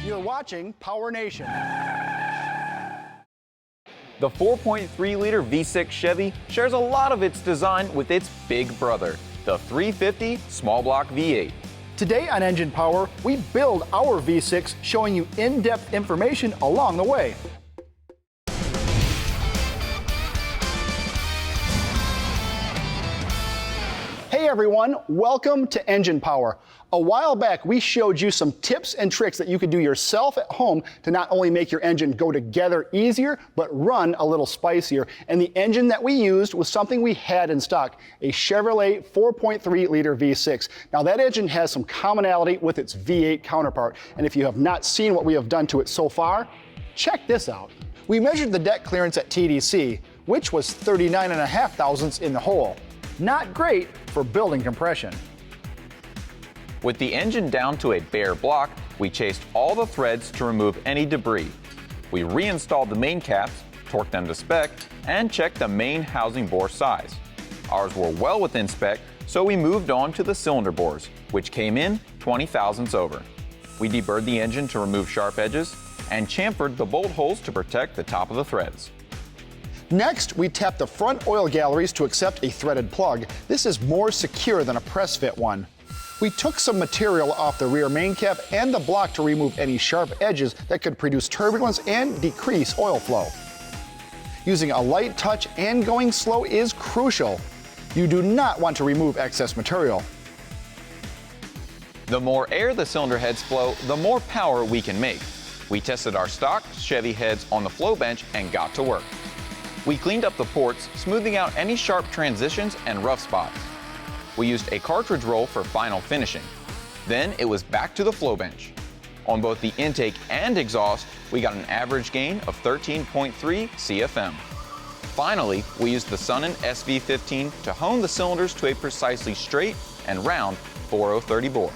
You're watching PowerNation. The 4.3-liter V6 Chevy shares a lot of its design with its big brother, the 350 small block V8. Today on Engine Power, we build our V6, showing you in-depth information along the way. Hey everyone, welcome to Engine Power. A while back, we showed you some tips and tricks that you could do yourself at home to not only make your engine go together easier, but run a little spicier. And the engine that we used was something we had in stock, a Chevrolet 4.3-liter V6. Now that engine has some commonality with its V8 counterpart. And if you have not seen what we have done to it so far, check this out. We measured the deck clearance at TDC, which was 39.5 thousandths in the hole. Not great for building compression. With the engine down to a bare block, we chased all the threads to remove any debris. We reinstalled the main caps, torqued them to spec, and checked the main housing bore size. Ours were well within spec, so we moved on to the cylinder bores, which came in 20 thousandths over. We deburred the engine to remove sharp edges and chamfered the bolt holes to protect the top of the threads. Next, we tapped the front oil galleries to accept a threaded plug. This is more secure than a press fit one. We took some material off the rear main cap and the block to remove any sharp edges that could produce turbulence and decrease oil flow. Using a light touch and going slow is crucial. You do not want to remove excess material. The more air the cylinder heads flow, the more power we can make. We tested our stock Chevy heads on the flow bench and got to work. We cleaned up the ports, smoothing out any sharp transitions and rough spots. We used a cartridge roll for final finishing. Then it was back to the flow bench. On both the intake and exhaust, we got an average gain of 13.3 CFM. Finally, we used the Sunnin SV15 to hone the cylinders to a precisely straight and round 4030 bore.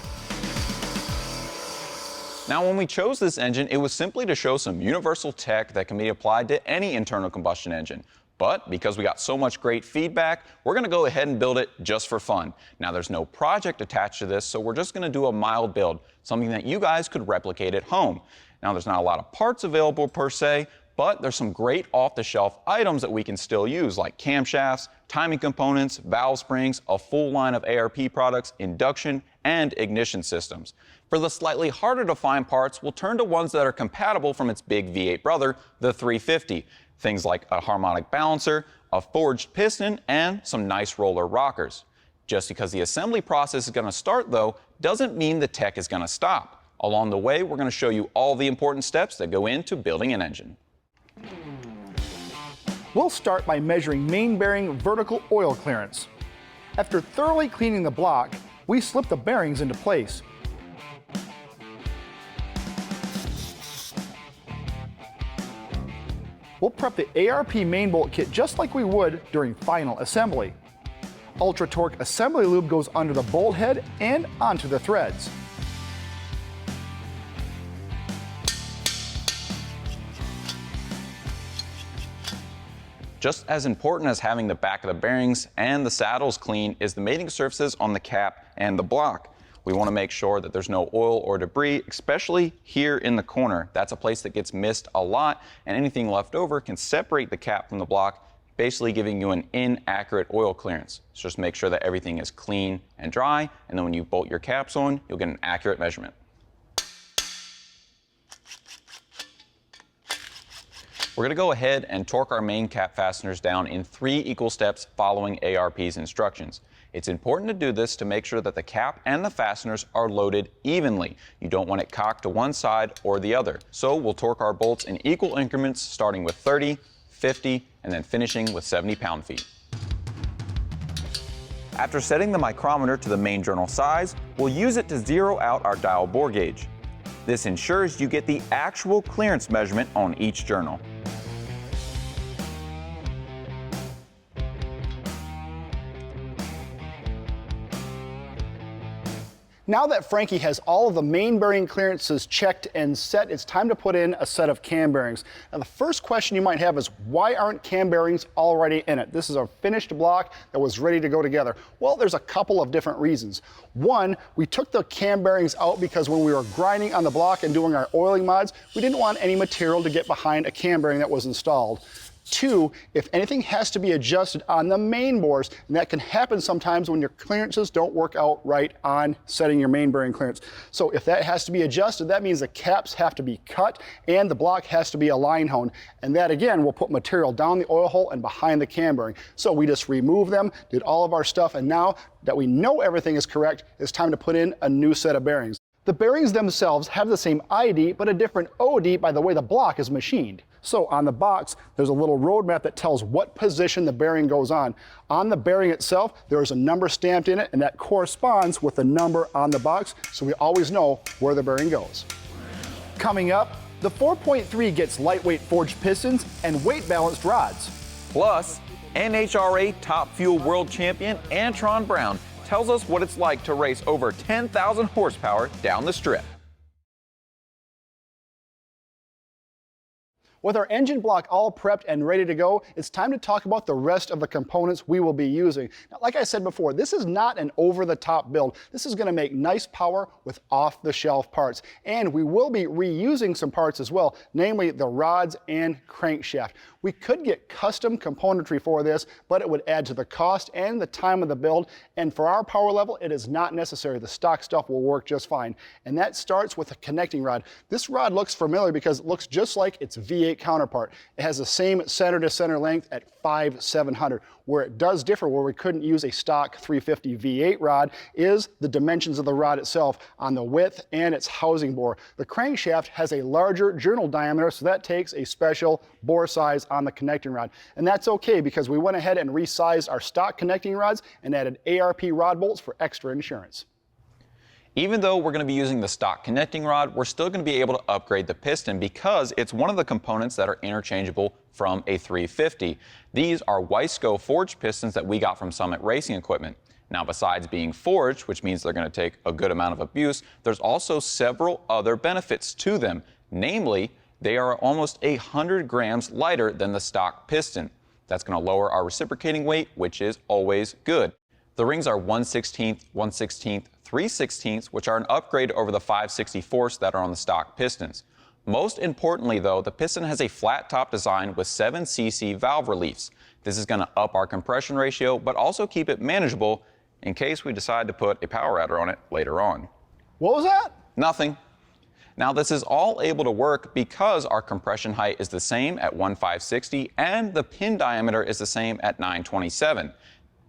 Now, when we chose this engine, it was simply to show some universal tech that can be applied to any internal combustion engine. But because we got so much great feedback, we're going to go ahead and build it just for fun. Now, there's no project attached to this, so we're just going to do a mild build, something that you guys could replicate at home. Now, there's not a lot of parts available per se, but there's some great off-the-shelf items that we can still use, like camshafts, timing components, valve springs, a full line of ARP products, induction, and ignition systems. For the slightly harder to find parts, we'll turn to ones that are compatible from its big V8 brother, the 350. Things like a harmonic balancer, a forged piston, and some nice roller rockers. Just because the assembly process is going to start, though, doesn't mean the tech is going to stop. Along the way, we're going to show you all the important steps that go into building an engine. We'll start by measuring main bearing vertical oil clearance. After thoroughly cleaning the block, we slip the bearings into place. We'll prep the ARP main bolt kit just like we would during final assembly. Ultra Torque assembly lube goes under the bolt head and onto the threads. Just as important as having the back of the bearings and the saddles clean is the mating surfaces on the cap and the block. We want to make sure that there's no oil or debris, especially here in the corner. That's a place that gets missed a lot, and anything left over can separate the cap from the block, basically giving you an inaccurate oil clearance. So just make sure that everything is clean and dry, and then when you bolt your caps on, you'll get an accurate measurement. We're going to go ahead and torque our main cap fasteners down in 3 equal steps following ARP's instructions. It's important to do this to make sure that the cap and the fasteners are loaded evenly. You don't want it cocked to one side or the other. So we'll torque our bolts in equal increments, starting with 30, 50, and then finishing with 70 pound-feet. After setting the micrometer to the main journal size, we'll use it to zero out our dial bore gauge. This ensures you get the actual clearance measurement on each journal. Now that Frankie has all of the main bearing clearances checked and set, it's time to put in a set of cam bearings. Now the first question you might have is, why aren't cam bearings already in it? This is a finished block that was ready to go together. Well, there's a couple of different reasons. One, we took the cam bearings out because when we were grinding on the block and doing our oiling mods, we didn't want any material to get behind a cam bearing that was installed. Two, if anything has to be adjusted on the main bores, and that can happen sometimes when your clearances don't work out right on setting your main bearing clearance. So if that has to be adjusted, that means the caps have to be cut and the block has to be a line honed. And that again will put material down the oil hole and behind the cam bearing. So we just removed them, did all of our stuff, and now that we know everything is correct, it's time to put in a new set of bearings. The bearings themselves have the same ID, but a different OD by the way the block is machined. So on the box, there's a little road map that tells what position the bearing goes on. On the bearing itself, there is a number stamped in it, and that corresponds with the number on the box, so we always know where the bearing goes. Coming up, the 4.3 gets lightweight forged pistons and weight-balanced rods. Plus, NHRA Top Fuel World Champion Antron Brown tells us what it's like to race over 10,000 horsepower down the strip. With our engine block all prepped and ready to go, it's time to talk about the rest of the components we will be using. Now, like I said before, this is not an over-the-top build. This is going to make nice power with off-the-shelf parts. And we will be reusing some parts as well, namely the rods and crankshaft. We could get custom componentry for this, but it would add to the cost and the time of the build. And for our power level, it is not necessary. The stock stuff will work just fine. And that starts with a connecting rod. This rod looks familiar because it looks just like its V8 counterpart. It has the same center to center length at 5/700. Where it does differ, where we couldn't use a stock 350 V8 rod, is the dimensions of the rod itself on the width and its housing bore. The crankshaft has a larger journal diameter, so that takes a special bore size on the connecting rod. And that's okay because we went ahead and resized our stock connecting rods and added ARP rod bolts for extra insurance. Even though we're going to be using the stock connecting rod, we're still going to be able to upgrade the piston because it's one of the components that are interchangeable from a 350. These are Wiseco forged pistons that we got from Summit Racing Equipment. Now, besides being forged, which means they're going to take a good amount of abuse, there's also several other benefits to them. Namely, they are almost 100 grams lighter than the stock piston. That's going to lower our reciprocating weight, which is always good. The rings are 1/16, 1/16, 3/16, which are an upgrade over the 5/64 that are on the stock pistons. Most importantly though, the piston has a flat top design with 7 cc valve reliefs. This is going to up our compression ratio, but also keep it manageable in case we decide to put a power adder on it later on. What was that? Nothing. Now this is all able to work because our compression height is the same at 1/560 and the pin diameter is the same at 927.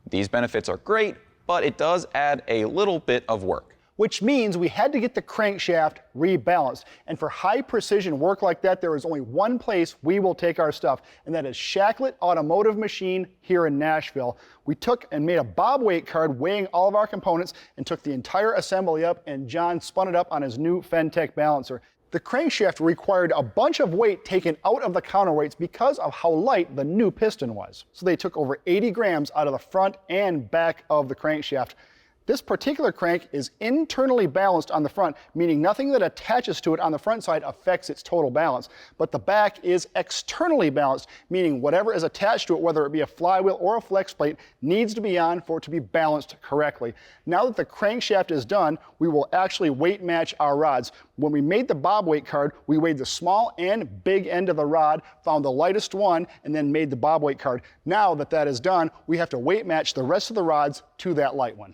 These benefits are great, but it does add a little bit of work. Which means we had to get the crankshaft rebalanced. And for high precision work like that, there is only one place we will take our stuff, and that is Shacklett Automotive Machine here in Nashville. We took and made a bob weight card weighing all of our components and took the entire assembly up, and John spun it up on his new Fentech balancer. The crankshaft required a bunch of weight taken out of the counterweights because of how light the new piston was. So they took over 80 grams out of the front and back of the crankshaft. This particular crank is internally balanced on the front, meaning nothing that attaches to it on the front side affects its total balance. But the back is externally balanced, meaning whatever is attached to it, whether it be a flywheel or a flex plate, needs to be on for it to be balanced correctly. Now that the crankshaft is done, we will actually weight match our rods. When we made the bob weight card, we weighed the small and big end of the rod, found the lightest one, and then made the bob weight card. Now that that is done, we have to weight match the rest of the rods to that light one.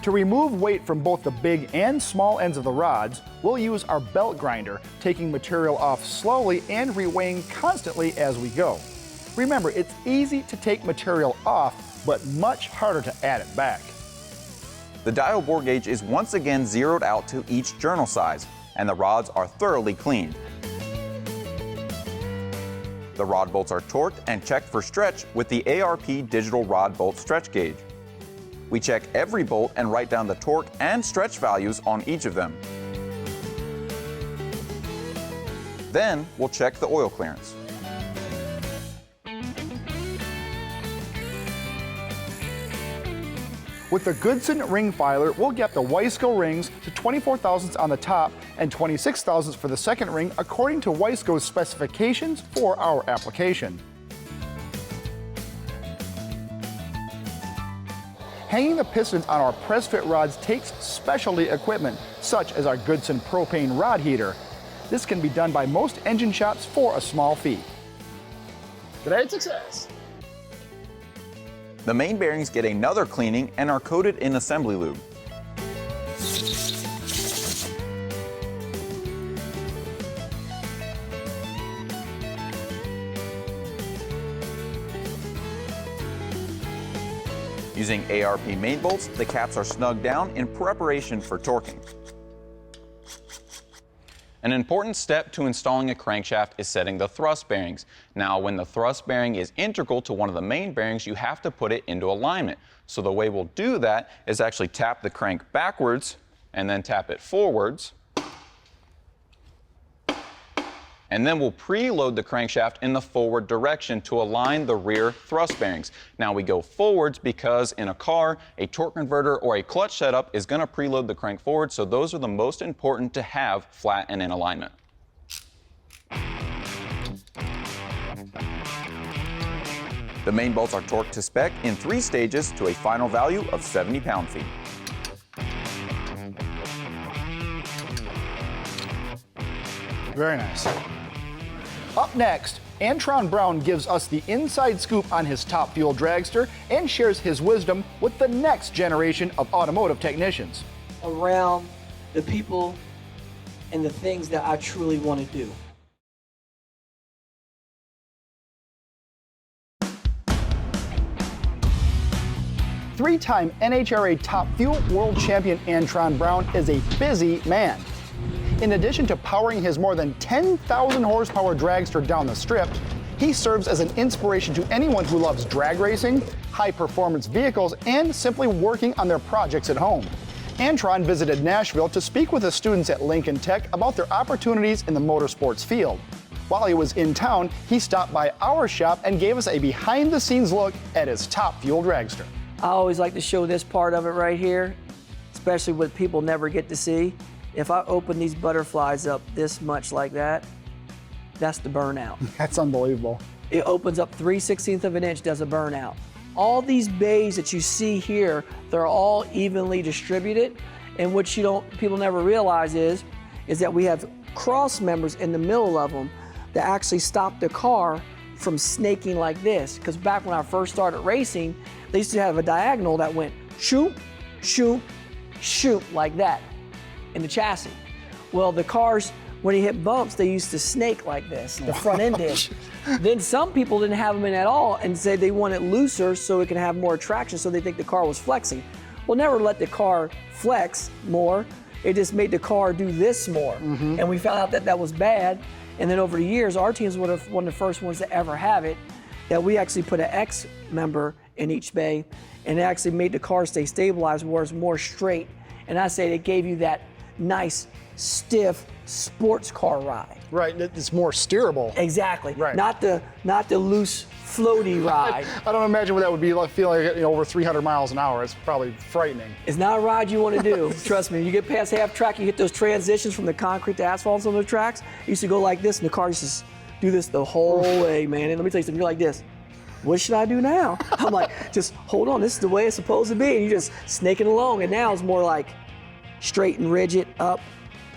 To remove weight from both the big and small ends of the rods, we'll use our belt grinder, taking material off slowly and reweighing constantly as we go. Remember, it's easy to take material off, but much harder to add it back. The dial bore gauge is once again zeroed out to each journal size, and the rods are thoroughly cleaned. The rod bolts are torqued and checked for stretch with the ARP digital rod bolt stretch gauge. We check every bolt and write down the torque and stretch values on each of them. Then we'll check the oil clearance. With the Goodson ring filer, we'll gap the Wiseco rings to 24 thousandths on the top and 26 thousandths for the second ring according to Wiseco's specifications for our application. Hanging the pistons on our press fit rods takes specialty equipment, such as our Goodson propane rod heater. This can be done by most engine shops for a small fee. Great success! The main bearings get another cleaning and are coated in assembly lube. Using ARP main bolts, the caps are snugged down in preparation for torquing. An important step to installing a crankshaft is setting the thrust bearings. Now, when the thrust bearing is integral to one of the main bearings, you have to put it into alignment. So the way we'll do that is actually tap the crank backwards and then tap it forwards. And then we'll preload the crankshaft in the forward direction to align the rear thrust bearings. Now we go forwards because in a car, a torque converter or a clutch setup is going to preload the crank forward, so those are the most important to have flat and in alignment. The main bolts are torqued to spec in 3 stages to a final value of 70 pound-feet. Very nice. Up next, Antron Brown gives us the inside scoop on his top fuel dragster and shares his wisdom with the next generation of automotive technicians. Around the people and the things that I truly want to do. Three-time NHRA Top Fuel World Champion Antron Brown is a busy man. In addition to powering his more than 10,000 horsepower dragster down the strip, he serves as an inspiration to anyone who loves drag racing, high-performance vehicles, and simply working on their projects at home. Antron visited Nashville to speak with the students at Lincoln Tech about their opportunities in the motorsports field. While he was in town, he stopped by our shop and gave us a behind-the-scenes look at his top fuel dragster. I always like to show this part of it right here, especially what people never get to see. If I open these butterflies up this much like that, that's the burnout. That's unbelievable. It opens up 3/16 of an inch, does a burnout. All these bays that you see here, they're all evenly distributed. And what people never realize is that we have cross members in the middle of them that actually stop the car from snaking like this. Because back when I first started racing, they used to have a diagonal that went shoot, shoot, shoot like that in the chassis. Well, the cars, when you hit bumps, they used to snake like this, the front end did. Then some people didn't have them in at all and said they want it looser so it can have more traction, so they think the car was flexing. Well, never let the car flex more. It just made the car do this more. And we found out that that was bad. And then over the years, our teams were one of the first ones to ever have it, that we actually put an X member in each bay, and it actually made the car stay stabilized where it's more straight. And I say it gave you that nice, stiff sports car ride. Right, it's more steerable. Exactly. Right. Not the loose, floaty ride. I don't imagine what that would be like, feeling like, over 300 miles an hour. It's probably frightening. It's not a ride you want to do. Trust me, you get past half track, you hit those transitions from the concrete to asphalt on the tracks. You used to go like this, and the car used to do this the whole way, man. And let me tell you something, you're like this. What should I do now? I'm like, just hold on, this is the way it's supposed to be. And you're just snaking along, and now it's more like straight and rigid, up,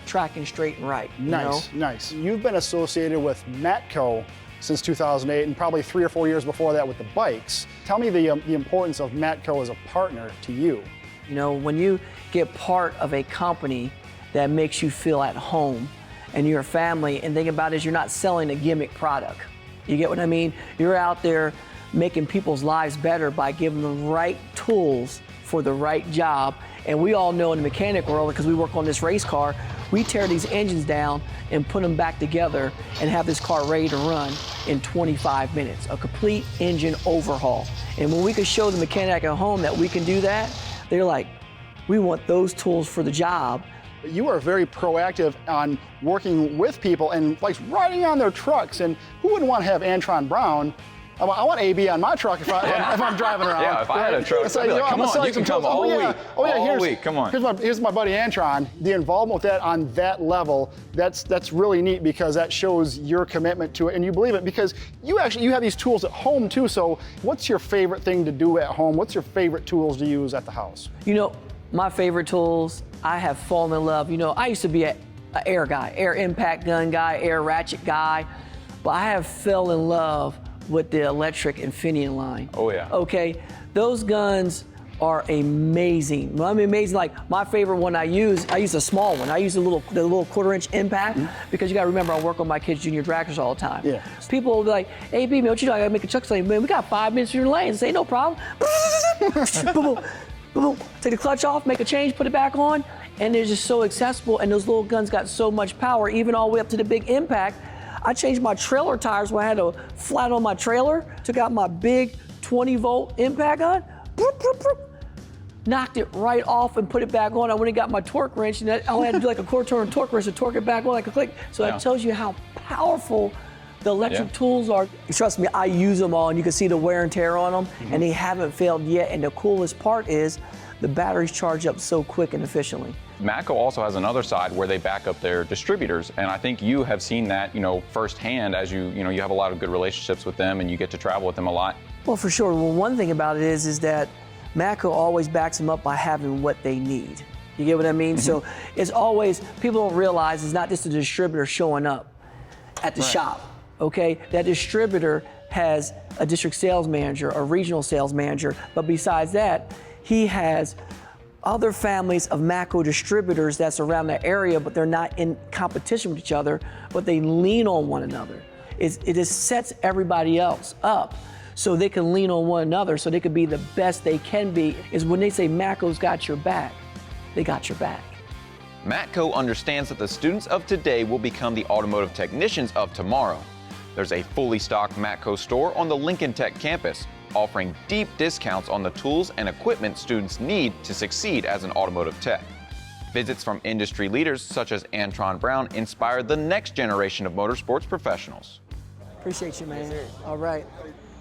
tracking straight and right. Nice, nice. You've been associated with Matco since 2008, and probably 3 or 4 years before that with the bikes. Tell me the importance of Matco as a partner to you. You know, when you get part of a company that makes you feel at home and you're a family, and think about it, is you're not selling a gimmick product. You get what I mean? You're out there making people's lives better by giving them the right tools for the right job. And we all know in the mechanic world, because we work on this race car, we tear these engines down and put them back together and have this car ready to run in 25 minutes, a complete engine overhaul. And when we can show the mechanic at home that we can do that, they're like, we want those tools for the job. You are very proactive on working with people and like riding on their trucks. And who wouldn't want to have Antron Brown I want AB on my truck if I'm driving around. Yeah, if I had a truck, So, I'd be like, I'm come gonna on, you can come all week. All week, come on. Here's my buddy Antron. The involvement with that on that level, that's really neat because that shows your commitment to it and you believe it because you have these tools at home too. So what's your favorite thing to do at home? What's your favorite tools to use at the house? You know, my favorite tools, I have fallen in love. You know, I used to be an air guy, air impact gun guy, air ratchet guy, but I have fell in love with the electric Infineon line. Oh yeah. Okay, those guns are amazing. I mean, amazing. Like my favorite one I use a small one. I use the little 1/4-inch impact because you got to remember I work on my kids' junior dragsters all the time. Yeah. People will be like, "Hey, B, man, what you know? I got to make a chuck." Say, "Man, we got 5 minutes in your lane." Say, "No problem." Boom, boom, boom. Take the clutch off, make a change, put it back on, and they're just so accessible. And those little guns got so much power, even all the way up to the big impact. I changed my trailer tires when I had to flat on my trailer, took out my big 20-volt impact gun, boop, boop, boop, knocked it right off and put it back on. I went and got my torque wrench, and I only had to do like a 1/4 turn torque wrench to torque it back on like a click. So that tells you how powerful the electric tools are. Trust me, I use them all, and you can see the wear and tear on them, and they haven't failed yet. And the coolest part is the batteries charge up so quick and efficiently. Matco also has another side where they back up their distributors, and I think you have seen that, firsthand as you have a lot of good relationships with them and you get to travel with them a lot. Well, for sure. Well, one thing about it is that Matco always backs them up by having what they need. You get what I mean? So it's always, people don't realize it's not just a distributor showing up at the shop, okay? That distributor has a district sales manager, a regional sales manager, but besides that, he has other families of Matco distributors that's around the area, but they're not in competition with each other, but they lean on one another. It just sets everybody else up so they can lean on one another so they can be the best they can be. Is when they say Matco's got your back, they got your back. Matco understands that the students of today will become the automotive technicians of tomorrow. There's a fully stocked Matco store on the Lincoln Tech campus, offering deep discounts on the tools and equipment students need to succeed as an automotive tech. Visits from industry leaders such as Antron Brown inspired the next generation of motorsports professionals. Appreciate you, man. All right.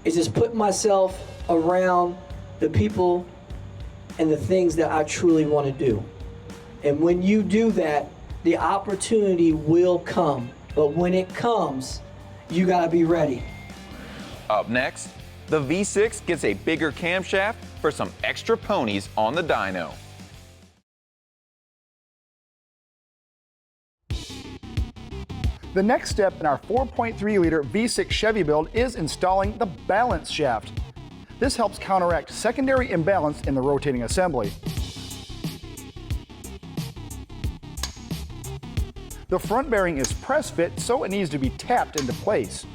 It's just putting myself around the people and the things that I truly want to do. And when you do that, the opportunity will come. But when it comes, you got to be ready. Up next, the V6 gets a bigger camshaft for some extra ponies on the dyno. The next step in our 4.3-liter V6 Chevy build is installing the balance shaft. This helps counteract secondary imbalance in the rotating assembly. The front bearing is press fit, so it needs to be tapped into place.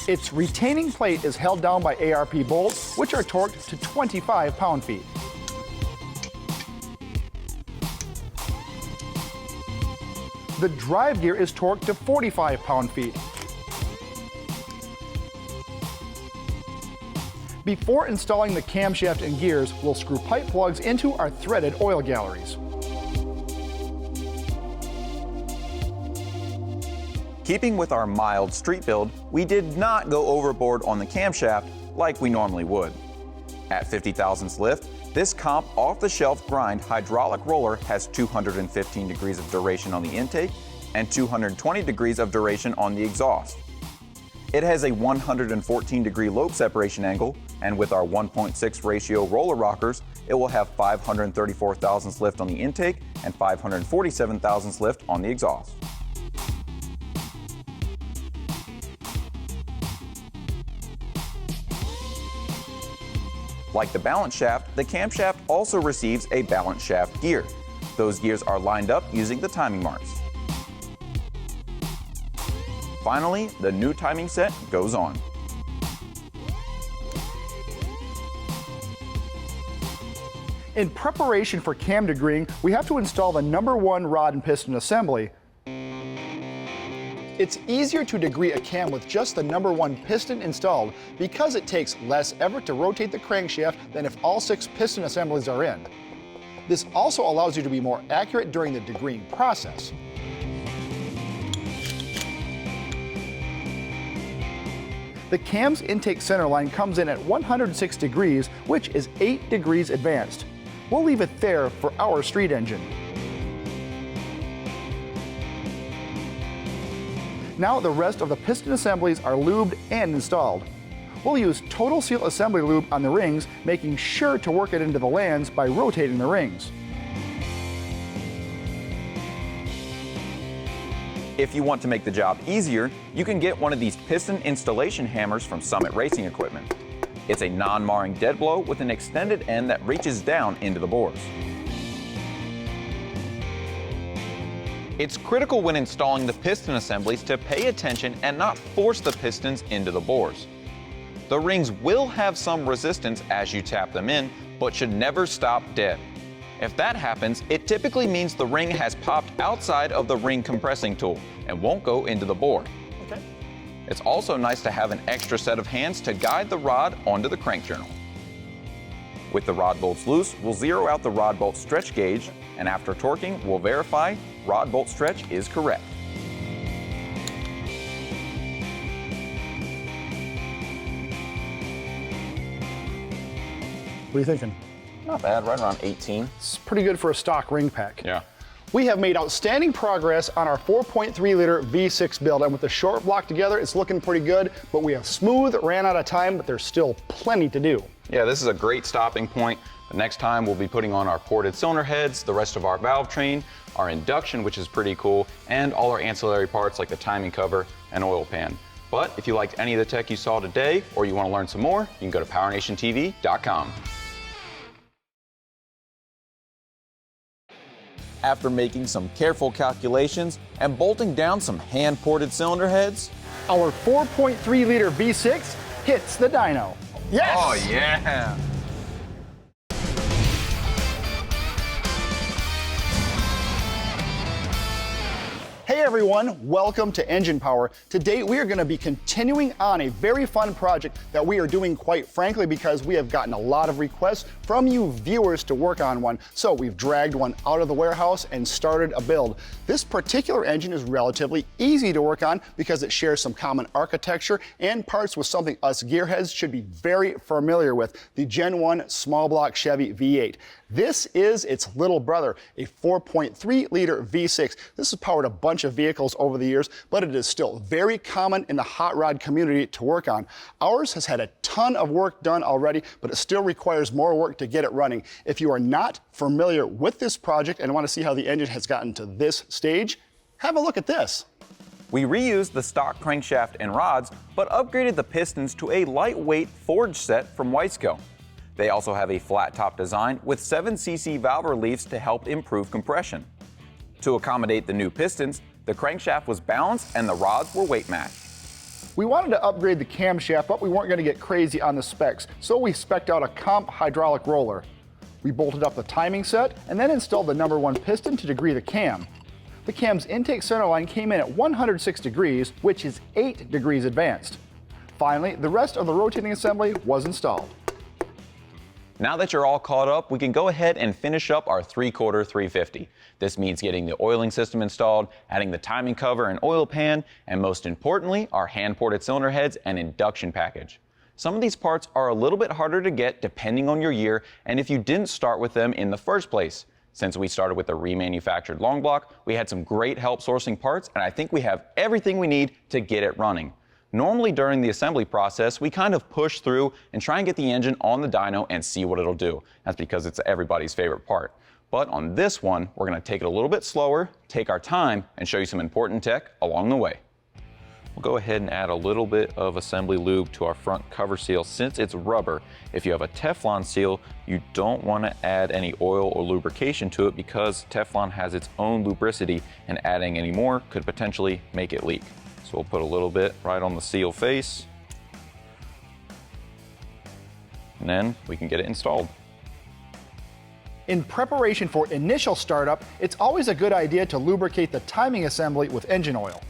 Its retaining plate is held down by ARP bolts, which are torqued to 25 pound-feet. The drive gear is torqued to 45 pound-feet. Before installing the camshaft and gears, we'll screw pipe plugs into our threaded oil galleries. Keeping with our mild street build, we did not go overboard on the camshaft like we normally would. At 50 thousandths lift, this comp off-the-shelf grind hydraulic roller has 215 degrees of duration on the intake and 220 degrees of duration on the exhaust. It has a 114 degree lobe separation angle, and with our 1.6 ratio roller rockers, it will have 534 thousandths lift on the intake and 547 thousandths lift on the exhaust. Like the balance shaft, the camshaft also receives a balance shaft gear. Those gears are lined up using the timing marks. Finally, the new timing set goes on. In preparation for cam degreeing, we have to install the #1 rod and piston assembly. It's easier to degree a cam with just the #1 piston installed because it takes less effort to rotate the crankshaft than if all 6 piston assemblies are in. This also allows you to be more accurate during the degreeing process. The cam's intake center line comes in at 106 degrees, which is 8 degrees advanced. We'll leave it there for our street engine. Now the rest of the piston assemblies are lubed and installed. We'll use Total Seal assembly lube on the rings, making sure to work it into the lands by rotating the rings. If you want to make the job easier, you can get one of these piston installation hammers from Summit Racing Equipment. It's a non-marring dead blow with an extended end that reaches down into the bores. It's critical when installing the piston assemblies to pay attention and not force the pistons into the bores. The rings will have some resistance as you tap them in, but should never stop dead. If that happens, it typically means the ring has popped outside of the ring compressing tool and won't go into the bore. Okay. It's also nice to have an extra set of hands to guide the rod onto the crank journal. With the rod bolts loose, we'll zero out the rod bolt stretch gauge, and after torquing, we'll verify rod bolt stretch is correct. What are you thinking? Not bad, right around 18. It's pretty good for a stock ring pack. Yeah. We have made outstanding progress on our 4.3 liter V6 build, and with the short block together, it's looking pretty good, but we have smooth, ran out of time, but there's still plenty to do. Yeah, this is a great stopping point. The next time we'll be putting on our ported cylinder heads, the rest of our valve train, our induction, which is pretty cool, and all our ancillary parts like the timing cover and oil pan. But if you liked any of the tech you saw today, or you want to learn some more, you can go to PowerNationTV.com. After making some careful calculations and bolting down some hand-ported cylinder heads, Our 4.3 liter V6 hits the dyno. Yes! oh yeah! Hey everyone, welcome to Engine Power. Today we are going to be continuing on a very fun project that we are doing quite frankly because we have gotten a lot of requests from you viewers to work on one. So we've dragged one out of the warehouse and started a build. This particular engine is relatively easy to work on because it shares some common architecture and parts with something us gearheads should be very familiar with, the Gen 1 small block Chevy V8. This is its little brother, a 4.3 liter V6. This has powered a bunch of vehicles over the years, but it is still very common in the hot rod community to work on. Ours has had a ton of work done already, but it still requires more work to get it running. If you are not familiar with this project and want to see how the engine has gotten to this stage, have a look at this. We reused the stock crankshaft and rods, but upgraded the pistons to a lightweight forged set from Wiseco. They also have a flat top design with 7cc valve reliefs to help improve compression. To accommodate the new pistons, the crankshaft was balanced and the rods were weight matched. We wanted to upgrade the camshaft, but we weren't going to get crazy on the specs, so we spec'd out a comp hydraulic roller. We bolted up the timing set and then installed the #1 piston to degree the cam. The cam's intake center line came in at 106 degrees, which is 8 degrees advanced. Finally, the rest of the rotating assembly was installed. Now that you're all caught up, we can go ahead and finish up our 3/4 350. This means getting the oiling system installed, adding the timing cover and oil pan, and most importantly, our hand-ported cylinder heads and induction package. Some of these parts are a little bit harder to get depending on your year and if you didn't start with them in the first place. Since we started with a remanufactured long block, we had some great help sourcing parts, and I think we have everything we need to get it running. Normally during the assembly process, we kind of push through and try and get the engine on the dyno and see what it'll do. That's because it's everybody's favorite part. But on this one, we're going to take it a little bit slower, take our time, and show you some important tech along the way. We'll go ahead and add a little bit of assembly lube to our front cover seal since it's rubber. If you have a Teflon seal, you don't want to add any oil or lubrication to it because Teflon has its own lubricity and adding any more could potentially make it leak. So we'll put a little bit right on the seal face, and then we can get it installed. In preparation for initial startup, it's always a good idea to lubricate the timing assembly with engine oil.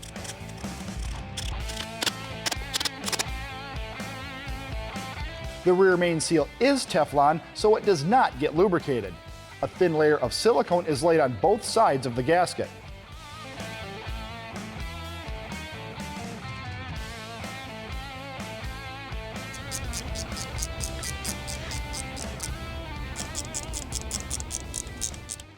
The rear main seal is Teflon, so it does not get lubricated. A thin layer of silicone is laid on both sides of the gasket.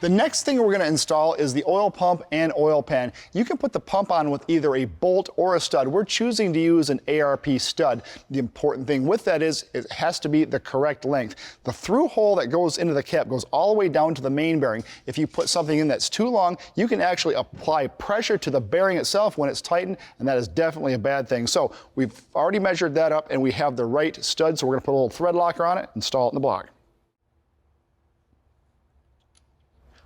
The next thing we're going to install is the oil pump and oil pan. You can put the pump on with either a bolt or a stud. We're choosing to use an ARP stud. The important thing with that is it has to be the correct length. The through hole that goes into the cap goes all the way down to the main bearing. If you put something in that's too long, you can actually apply pressure to the bearing itself when it's tightened, and that is definitely a bad thing. So we've already measured that up and we have the right stud, so we're going to put a little thread locker on it, install it in the block.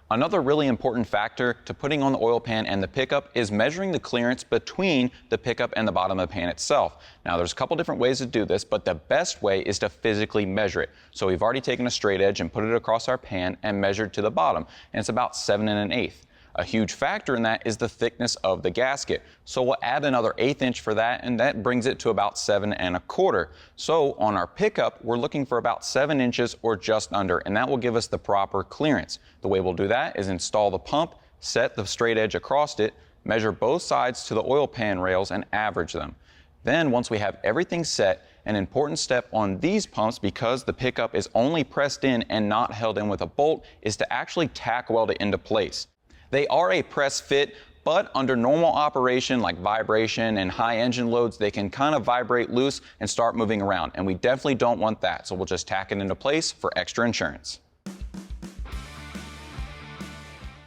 Another really important factor to putting on the oil pan and the pickup is measuring the clearance between the pickup and the bottom of the pan itself. Now there's a couple different ways to do this, but the best way is to physically measure it. So we've already taken a straight edge and put it across our pan and measured to the bottom, and it's about 7 1/8. A huge factor in that is the thickness of the gasket. So we'll add another 1/8 inch for that, and that brings it to about 7 1/4. So on our pickup, we're looking for about 7 inches or just under, and that will give us the proper clearance. The way we'll do that is install the pump, set the straight edge across it, measure both sides to the oil pan rails, and average them. Then once we have everything set, an important step on these pumps, because the pickup is only pressed in and not held in with a bolt, is to actually tack weld it into place. They are a press fit, but under normal operation like vibration and high engine loads, they can kind of vibrate loose and start moving around, and we definitely don't want that, so we'll just tack it into place for extra insurance.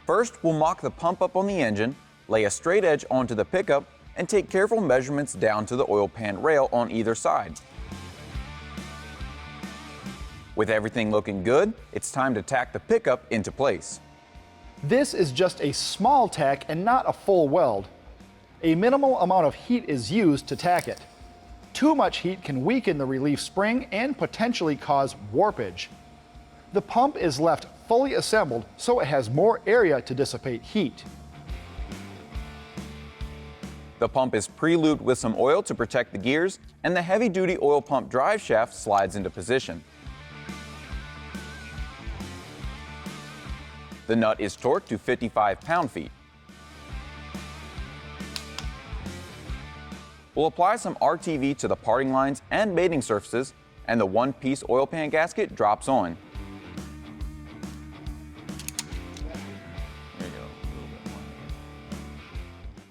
First, we'll mock the pump up on the engine, lay a straight edge onto the pickup, and take careful measurements down to the oil pan rail on either side. With everything looking good, it's time to tack the pickup into place. This is just a small tack and not a full weld. A minimal amount of heat is used to tack it. Too much heat can weaken the relief spring and potentially cause warpage. The pump is left fully assembled so it has more area to dissipate heat. The pump is pre-lubed with some oil to protect the gears, and the heavy-duty oil pump drive shaft slides into position. The nut is torqued to 55 pound-feet. We'll apply some RTV to the parting lines and mating surfaces, and the one-piece oil pan gasket drops on. There you go.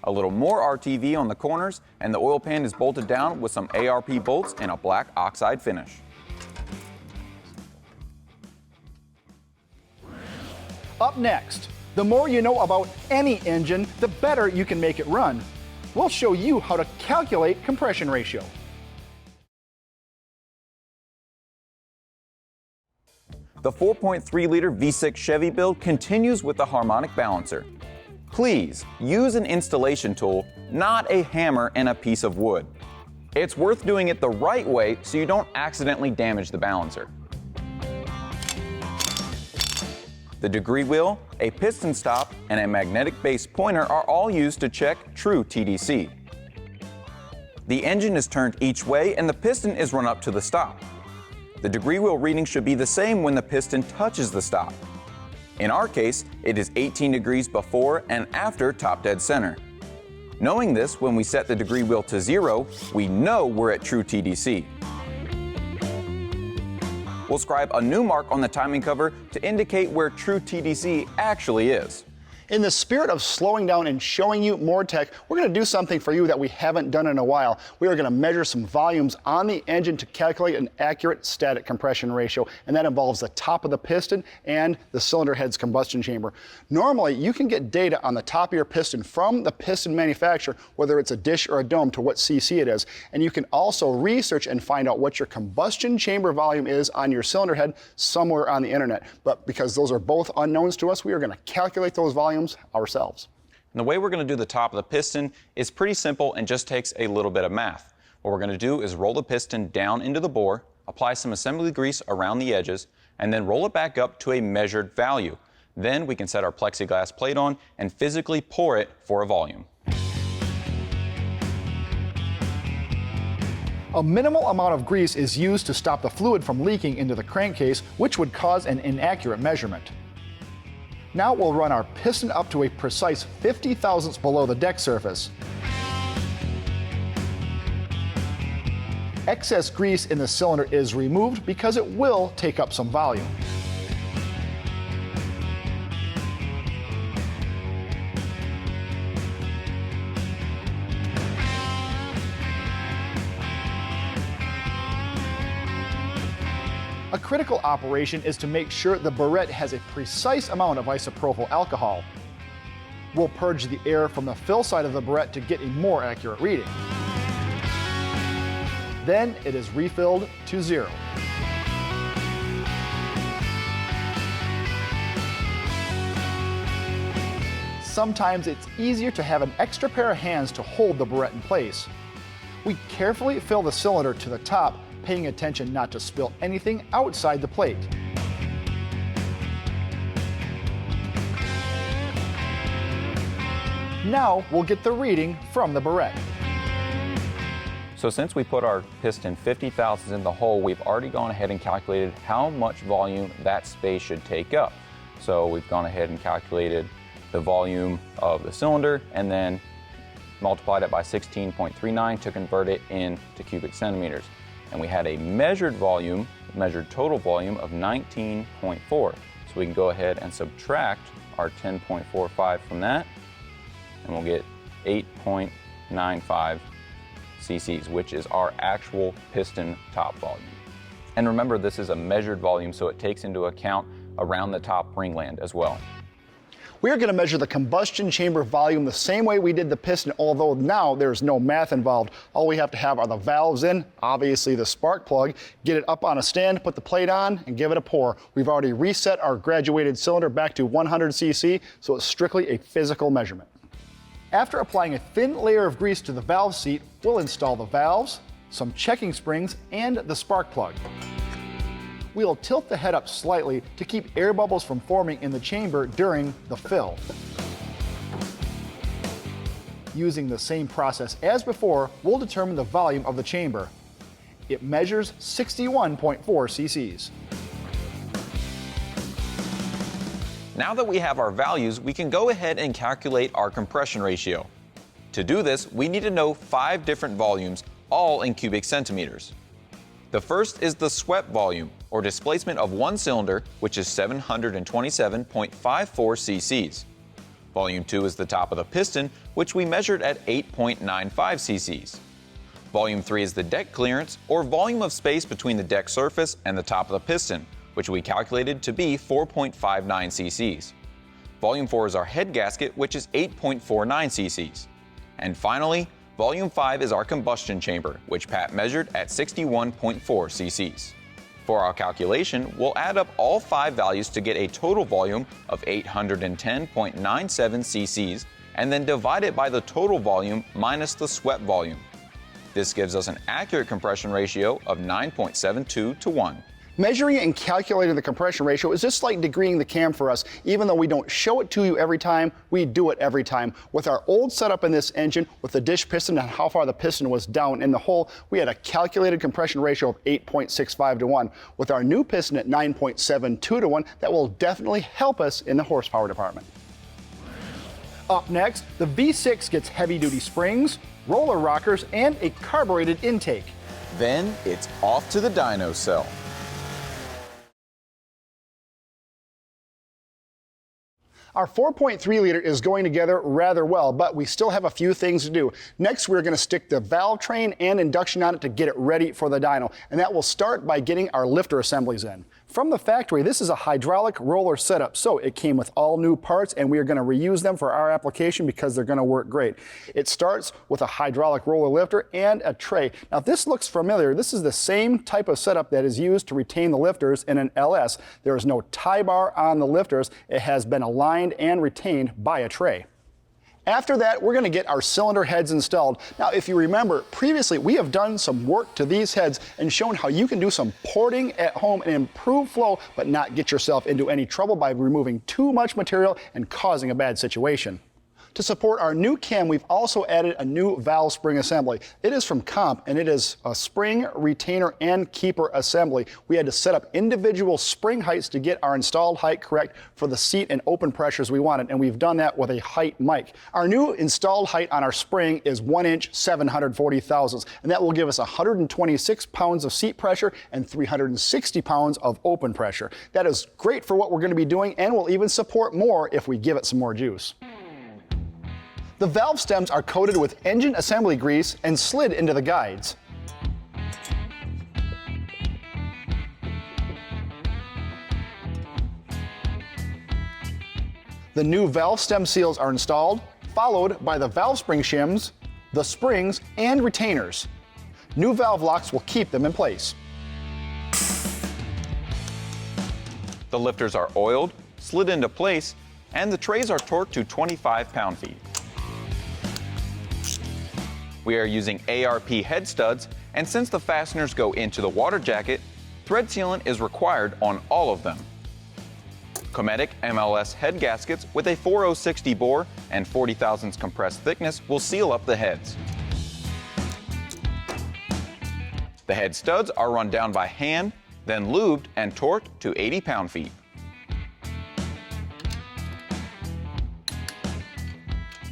A little more RTV on the corners, and the oil pan is bolted down with some ARP bolts and a black oxide finish. Up next, the more you know about any engine, the better you can make it run. We'll show you how to calculate compression ratio. The 4.3-liter V6 Chevy build continues with the harmonic balancer. Please use an installation tool, not a hammer and a piece of wood. It's worth doing it the right way so you don't accidentally damage the balancer. The degree wheel, a piston stop, and a magnetic base pointer are all used to check true TDC. The engine is turned each way and the piston is run up to the stop. The degree wheel reading should be the same when the piston touches the stop. In our case, it is 18 degrees before and after top dead center. Knowing this, when we set the degree wheel to 0, we know we're at true TDC. We'll scribe a new mark on the timing cover to indicate where true TDC actually is. In the spirit of slowing down and showing you more tech, we're going to do something for you that we haven't done in a while. We are going to measure some volumes on the engine to calculate an accurate static compression ratio, and that involves the top of the piston and the cylinder head's combustion chamber. Normally, you can get data on the top of your piston from the piston manufacturer, whether it's a dish or a dome, to what cc it is. And you can also research and find out what your combustion chamber volume is on your cylinder head somewhere on the internet. But because those are both unknowns to us, we are going to calculate those volumes ourselves. And the way we're going to do the top of the piston is pretty simple and just takes a little bit of math. What we're going to do is roll the piston down into the bore, apply some assembly grease around the edges, and then roll it back up to a measured value. Then we can set our plexiglass plate on and physically pour it for a volume. A minimal amount of grease is used to stop the fluid from leaking into the crankcase, which would cause an inaccurate measurement. Now we'll run our piston up to a precise 50 thousandths below the deck surface. Excess grease in the cylinder is removed because it will take up some volume. critical operation is to make sure the burette has a precise amount of isopropyl alcohol. We'll purge the air from the fill side of the burette to get a more accurate reading. Then it is refilled to 0. Sometimes it's easier to have an extra pair of hands to hold the burette in place. We carefully fill the cylinder to the top, paying attention not to spill anything outside the plate. Now we'll get the reading from the burette. So since we put our piston 50 thousandths in the hole, we've already gone ahead and calculated how much volume that space should take up. So we've gone ahead and calculated the volume of the cylinder and then multiplied it by 16.39 to convert it into cubic centimeters. And we had a measured volume, measured total volume of 19.4. So we can go ahead and subtract our 10.45 from that, and we'll get 8.95 cc's, which is our actual piston top volume. And remember, this is a measured volume, so it takes into account around the top ringland as well. We are going to measure the combustion chamber volume the same way we did the piston, although now there's no math involved. All we have to have are the valves in, obviously the spark plug, get it up on a stand, put the plate on, and give it a pour. We've already reset our graduated cylinder back to 100 cc, so it's strictly a physical measurement. After applying a thin layer of grease to the valve seat, we'll install the valves, some checking springs, and the spark plug. We'll tilt the head up slightly to keep air bubbles from forming in the chamber during the fill. Using the same process as before, we'll determine the volume of the chamber. It measures 61.4 cc's. Now that we have our values, we can go ahead and calculate our compression ratio. To do this, we need to know 5 different volumes, all in cubic centimeters. The first is the swept volume, or displacement of one cylinder, which is 727.54 cc's. Volume 2 is the top of the piston, which we measured at 8.95 cc's. Volume 3 is the deck clearance, or volume of space between the deck surface and the top of the piston, which we calculated to be 4.59 cc's. Volume 4 is our head gasket, which is 8.49 cc's. And finally, Volume 5 is our combustion chamber, which Pat measured at 61.4 cc's. For our calculation, we'll add up all 5 values to get a total volume of 810.97 cc's and then divide it by the total volume minus the swept volume. This gives us an accurate compression ratio of 9.72 to 1. Measuring and calculating the compression ratio is just like degreeing the cam for us. Even though we don't show it to you every time, we do it every time. With our old setup in this engine, with the dish piston and how far the piston was down in the hole, we had a calculated compression ratio of 8.65 to 1. With our new piston at 9.72 to 1, that will definitely help us in the horsepower department. Up next, the V6 gets heavy-duty springs, roller rockers, and a carbureted intake. Then it's off to the dyno cell. Our 4.3 liter is going together rather well, but we still have a few things to do. Next, we're going to stick the valve train and induction on it to get it ready for the dyno, and that will start by getting our lifter assemblies in. From the factory, this is a hydraulic roller setup, so it came with all new parts, and we are going to reuse them for our application because they're going to work great. It starts with a hydraulic roller lifter and a tray. Now, if this looks familiar, this is the same type of setup that is used to retain the lifters in an LS. There is no tie bar on the lifters. It has been aligned and retained by a tray. After that, we're going to get our cylinder heads installed. Now, if you remember, previously we have done some work to these heads and shown how you can do some porting at home and improve flow, but not get yourself into any trouble by removing too much material and causing a bad situation. To support our new cam, we've also added a new valve spring assembly. It is from Comp, and it is a spring, retainer, and keeper assembly. We had to set up individual spring heights to get our installed height correct for the seat and open pressures we wanted, and we've done that with a height mic. Our new installed height on our spring is 1 inch 740 thousandths, and that will give us 126 pounds of seat pressure and 360 pounds of open pressure. That is great for what we're going to be doing, and will even support more if we give it some more juice. The valve stems are coated with engine assembly grease and slid into the guides. The new valve stem seals are installed, followed by the valve spring shims, the springs, and retainers. New valve locks will keep them in place. The lifters are oiled, slid into place, and the trays are torqued to 25 pound-feet. We are using ARP head studs, and since the fasteners go into the water jacket, thread sealant is required on all of them. Cometic MLS head gaskets with a 4060 bore and 40 thousandths compressed thickness will seal up the heads. The head studs are run down by hand, then lubed and torqued to 80 pound-feet.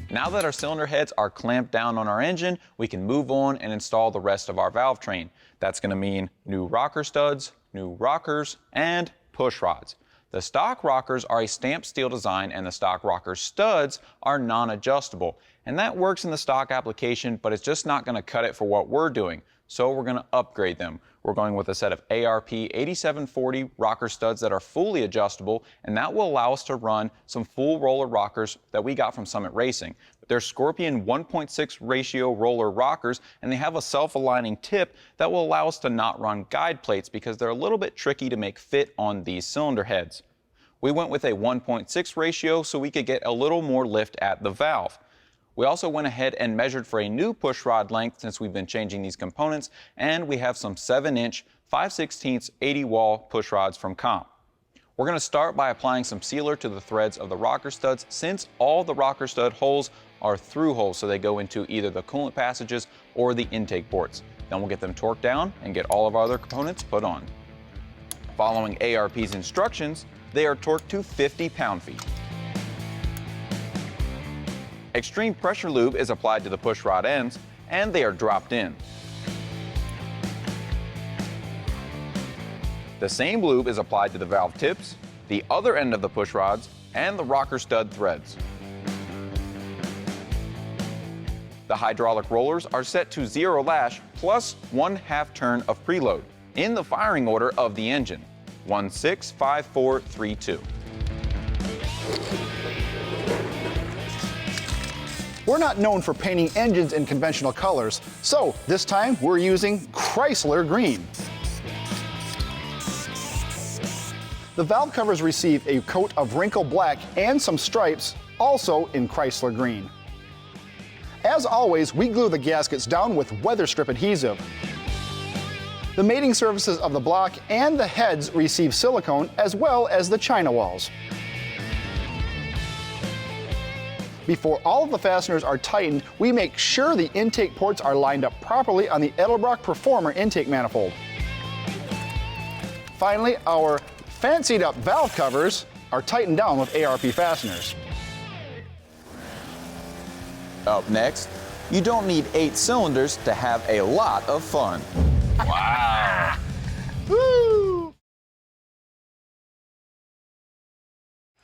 Now that our cylinder heads are clamped down on our engine, we can move on and install the rest of our valve train. That's going to mean new rocker studs, new rockers, and push rods. The stock rockers are a stamped steel design, and the stock rocker studs are non-adjustable. And that works in the stock application, but it's just not going to cut it for what we're doing. So we're going to upgrade them. We're going with a set of ARP 8740 rocker studs that are fully adjustable, and that will allow us to run some full roller rockers that we got from Summit Racing. They're Scorpion 1.6 ratio roller rockers, and they have a self-aligning tip that will allow us to not run guide plates because they're a little bit tricky to make fit on these cylinder heads. We went with a 1.6 ratio so we could get a little more lift at the valve. We also went ahead and measured for a new push rod length since we've been changing these components, and we have some 7-inch 5/16 80 wall push rods from Comp. We're going to start by applying some sealer to the threads of the rocker studs since all the rocker stud holes are through holes, so they go into either the coolant passages or the intake ports. Then we'll get them torqued down and get all of our other components put on. Following ARP's instructions, they are torqued to 50 pound-feet. Extreme pressure lube is applied to the push rod ends, and they are dropped in. The same lube is applied to the valve tips, the other end of the push rods, and the rocker stud threads. The hydraulic rollers are set to 0 lash plus 1/2 turn of preload in the firing order of the engine, 1, 6, 5, 4, 3, 2. We're not known for painting engines in conventional colors, so this time we're using Chrysler green. The valve covers receive a coat of wrinkle black and some stripes, also in Chrysler green. As always, we glue the gaskets down with weather strip adhesive. The mating surfaces of the block and the heads receive silicone as well as the china walls. Before all of the fasteners are tightened, we make sure the intake ports are lined up properly on the Edelbrock Performer intake manifold. Finally, our fancied up valve covers are tightened down with ARP fasteners. Up next, you don't need 8 cylinders to have a lot of fun. Wow! Woo!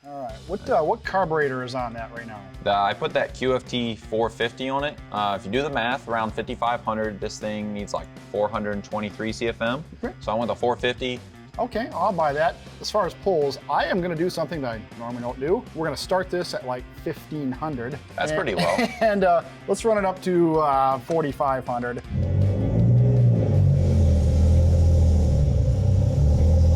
All right, what carburetor is on that right now? I put that QFT 450 on it. If you do the math, around 5,500, this thing needs like 423 CFM. Okay. So I went the 450. Okay, I'll buy that. As far as pulls, I am gonna do something that I normally don't do. We're gonna start this at like 1,500. That's pretty low. And let's run it up to 4,500.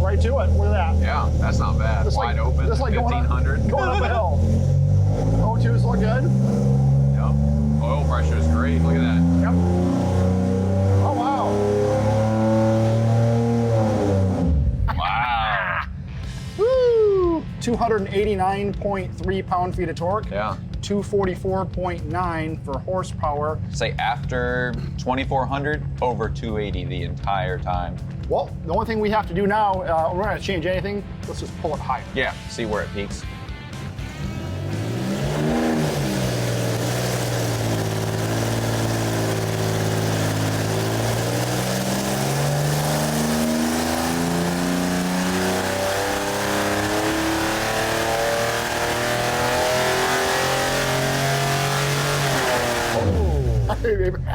Right to it, look at that. Yeah, that's not bad. Just Wide open, just like 1,500. Going up a hill. O2s look good. Yep. Oil pressure is great, look at that. Yep. Oh, wow. Wow. Woo! 289.3 pound-feet of torque. Yeah. 244.9 for horsepower. Say after 2,400, over 280 the entire time. Well, the only thing we have to do now, we're not going to change anything. Let's just pull it higher. Yeah, see where it peaks.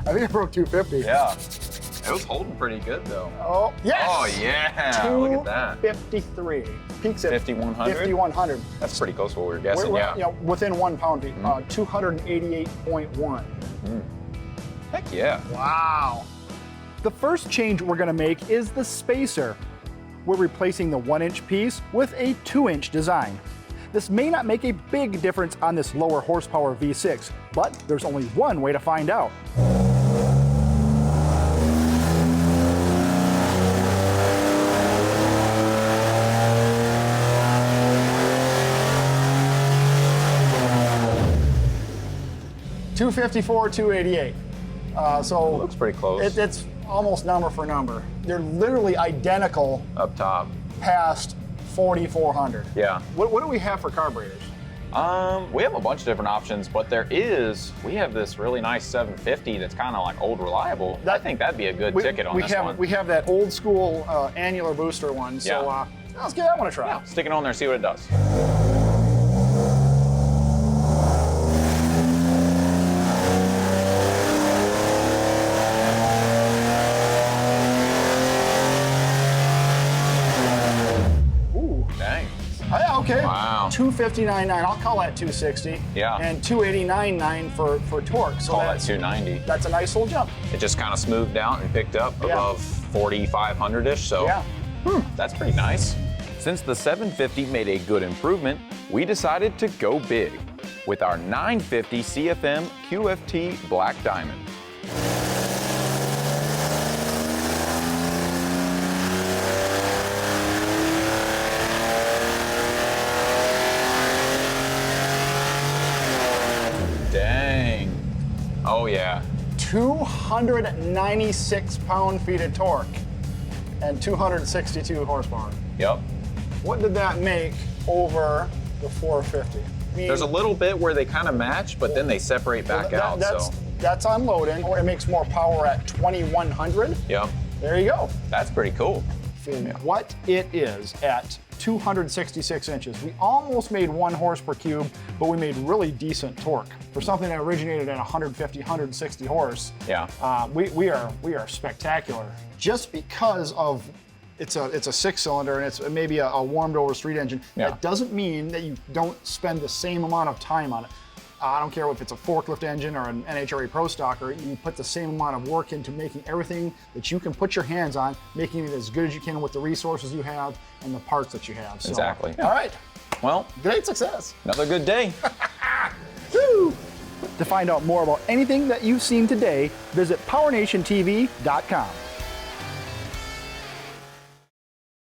I think I broke 250. Yeah. It was holding pretty good though. Oh, yes! Oh yeah, look at that. 253. Peaks at 5,100? 5,100. That's pretty close to what we were guessing, We're, yeah. you know, within 1 pound feet. 288.1. Heck yeah. Wow. The first change we're gonna make is the spacer. We're replacing the 1-inch piece with a 2-inch design. This may not make a big difference on this lower horsepower V6, but there's only one way to find out. $254, $288. So Looks pretty close. it's almost number for number. They're literally identical Up top. past 4,400. Yeah. What do we have for carburetors? We have a bunch of different options, but we have this really nice 750 that's kind of like old reliable. I think that'd be a good ticket on this one. We have that old school annular booster one, so Yeah. let's give that one a try. Yeah, stick it on there, see what it does. Ooh. Dang. Oh, yeah, okay. Wow. 259.9, I'll call that 260. Yeah. And 289.9 for torque. So Call that 290. that's a nice little jump. It just kind of smoothed out and picked up Yeah. above 4,500-ish, so Yeah. that's pretty nice. Since the 750 made a good improvement, we decided to go big with our 950 CFM QFT Black Diamond. Dang. Oh yeah. 296 pound-feet of torque and 262 horsepower. Yep. What did that make over the 450? I mean, There's a little bit where they kind of match, but then they separate back out, so. That's unloading, or it makes more power at 2,100. Yep. There you go. That's pretty cool. For what it is at 266 inches. We almost made 1 horse per cube, but we made really decent torque. For something that originated at 150, 160 horse, Yeah. we are spectacular. Just because of it's a 6-cylinder and it's maybe a warmed over street engine, Yeah. that doesn't mean that you don't spend the same amount of time on it. I don't care if it's a forklift engine or an NHRA Pro Stocker, you put the same amount of work into making everything that you can put your hands on, making it as good as you can with the resources you have and the parts that you have. So, Exactly. All right, Well, great success. another good day. Woo! To find out more about anything that you've seen today, visit PowerNationTV.com.